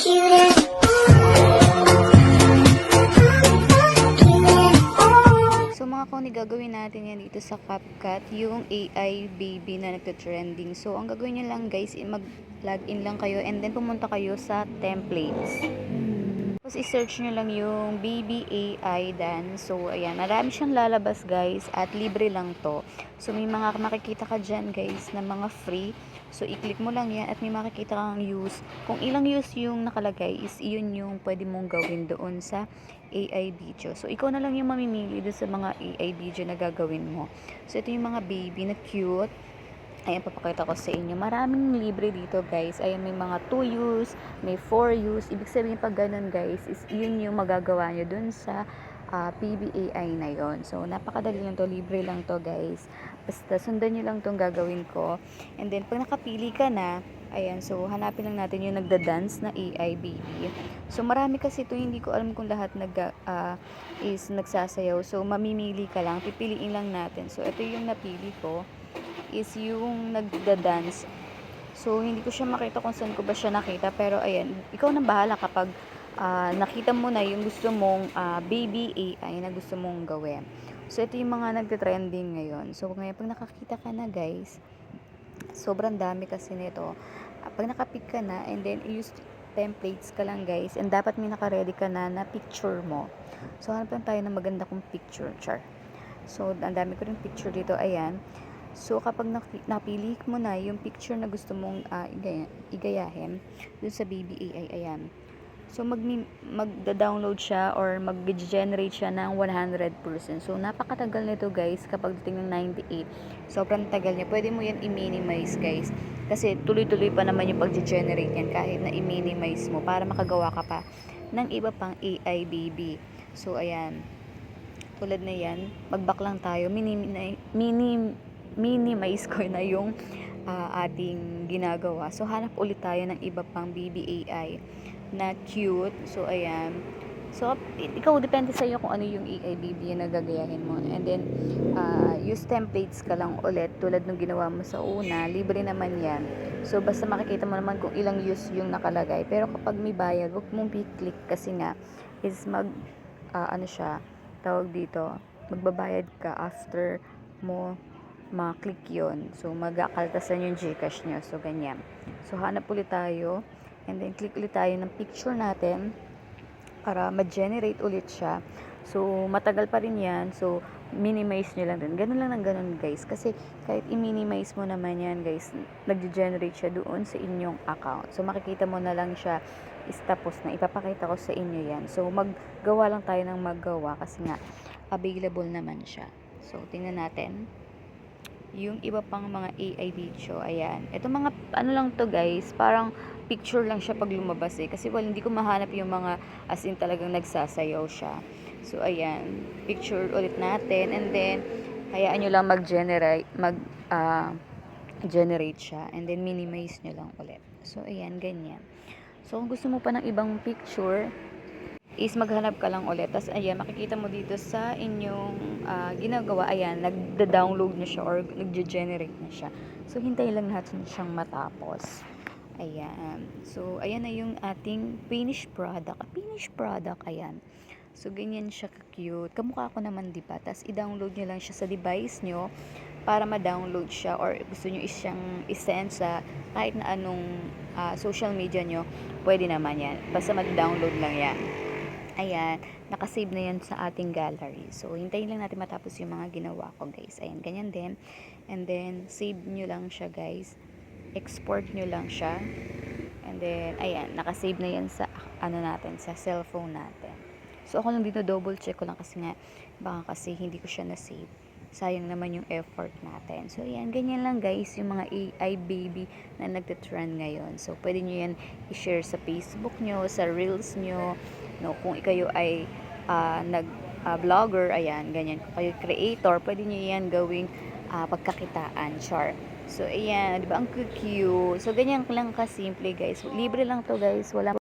So mga koni, gagawin natin yan dito sa CapCut, yung AI baby na nagte-trending. So ang gagawin nyo lang guys, mag-login lang kayo and then pumunta kayo sa templates. Tapos i-search nyo lang yung baby AI dance. So ayan, marami siyang lalabas guys at libre lang to. So may mga makikita ka dyan guys na mga free. So i-click mo lang yan at may makikita kang use. Kung ilang use yung nakalagay is yun yung pwede mong gawin doon sa AI video. So ikaw na lang yung mamimili doon sa mga AI video na gagawin mo. So ito yung mga baby na cute. Ayan, papakita ko sa inyo. Maraming libre dito, guys. Ayan, may mga 2 use, may 4 use. Ibig sabihin, pag ganun, guys, is yun yung magagawa nyo dun sa PBAI na yon. So, napakadali lang to. Libre lang to, guys. Basta, sundan nyo lang tong gagawin ko. And then, pag nakapili ka na, ayan, so, hanapin lang natin yung nagda-dance na AI baby. So, marami kasi ito. Hindi ko alam kung lahat is nagsasayaw. So, mamimili ka lang. Pipiliin lang natin. So, ito yung napili ko is yung nagda-dance. So, hindi ko siya makita kung saan ko ba siya nakita. Pero, ayan, ikaw na bahala kapag nakita mo na yung gusto mong baby AI na gusto mong gawin. So, ito yung mga nagte-trending ngayon. So, ngayon, pag nakakita ka na, guys, sobrang dami kasi nito. Pag nakapick ka na, and then, use templates ka lang, guys. And dapat may naka-ready ka na picture mo. So, hanap lang tayo ng maganda kong picture, char. So, ang dami ko rin picture dito. Ayan. So, kapag napili mo na yung picture na gusto mong igayahin dun sa baby AI, ayan. So, magda-download siya or mag-generate siya ng 100%. So, napakatagal nito guys kapag dating ng 98. Sobrang tagal niya. Pwede mo yan i-minimize guys. Kasi tuloy-tuloy pa naman yung pag-generate yan kahit na i-minimize mo para makagawa ka pa ng iba pang AI baby. So, ayan. Tulad na yan. Mag-back lang tayo. Minimize ko na yung ating ginagawa. So, hanap ulit tayo ng iba pang baby AI na cute. So, ayan. So, ikaw, depende sa iyo kung ano yung AI baby na gagayahin mo. And then, use templates ka lang ulit tulad ng ginawa mo sa una. Libre naman yan. So, basta makikita mo naman kung ilang use yung nakalagay. Pero kapag may bayad, huwag mong i-click kasi nga is ano siya, tawag dito, magbabayad ka after mo ma-click yon. So, mag-akaltasan yung Gcash nyo. So, ganyan. So, hanap ulit tayo. And then, click ulit tayo ng picture natin para ma-generate ulit siya. So, matagal pa rin yan. So, minimize nyo lang din. Ganun lang ng ganun, guys. Kasi, kahit i-minimize mo naman yan, guys, nag-generate siya doon sa inyong account. So, makikita mo na lang siya is tapos na. Ipapakita ko sa inyo yan. So, maggawa lang tayo ng maggawa kasi nga, available naman siya. So, tingnan natin yung iba pang mga AI video. Ayan. Ito mga, ano lang to guys, parang picture lang siya pag lumabas eh. Kasi hindi ko mahanap yung mga as in talagang nagsasayaw siya. So, ayan. Picture ulit natin. And then, hayaan nyo lang generate siya. And then, minimize nyo lang ulit. So, ayan. Ganyan. So, kung gusto mo pa ng ibang picture, is maghanap ka lang ulit. Tapos, ayan, makikita mo dito sa inyong ginagawa, ayan, nagda-download na siya or nagge-generate na siya. So, hintayin lang natin siyang matapos. Ayan. So, ayan na yung ating finished product. Finished product, ayan. So, ganyan siya ka-cute. Kamukha ko naman, diba? Tapos, i-download nyo lang siya sa device nyo para ma-download siya or gusto nyo siyang i-send sa kahit na anong social media nyo, pwede naman yan. Basta mag-download lang yan. Ayan, nakasave na yan sa ating gallery. So, hintayin lang natin matapos yung mga ginawa ko, guys. Ayan, ganyan din. And then, save nyo lang siya, guys. Export nyo lang siya. And then, ayan, nakasave na yan sa, sa cellphone natin. So, ako lang dito, double check ko lang kasi nga, baka kasi hindi ko siya na-save. Sayang naman yung effort natin. So, ayan, ganyan lang guys, yung mga AI baby na nagte-trend ngayon. So, pwede nyo yan i-share sa Facebook nyo, sa Reels nyo, no? Kung kayo ay vlogger, ayan, ganyan. Kung kayo creator, pwede nyo yan gawing pagkakitaan, char. So, ayan, di ba, ang cute. So, ganyan lang kasimple guys. Libre lang to guys, wala